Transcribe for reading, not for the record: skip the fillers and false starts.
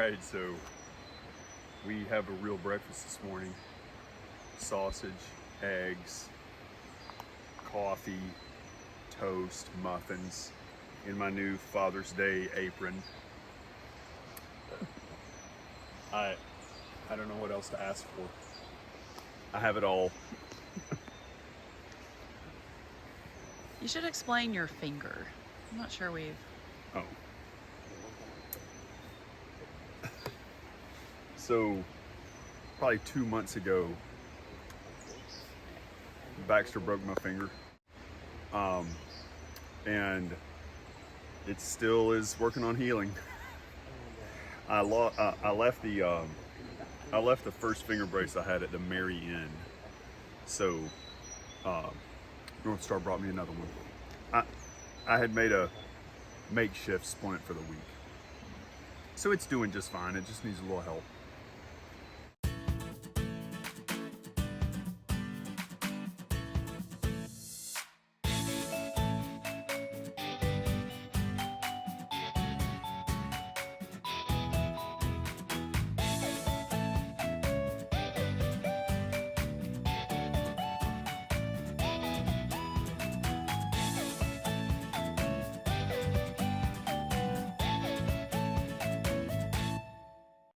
Alright, so we have a real breakfast this morning. Sausage, eggs, coffee, toast, muffins in my new Father's Day apron. I don't know what else to ask for. I have it all. You should explain your finger. I'm not sure we've... Oh. So, probably 2 months ago, Baxter broke my finger. And it still is working on healing. I left the first finger brace I had at the very end. So, North Star brought me another one. I had made a makeshift splint for the week. So it's doing just fine. It just needs a little help.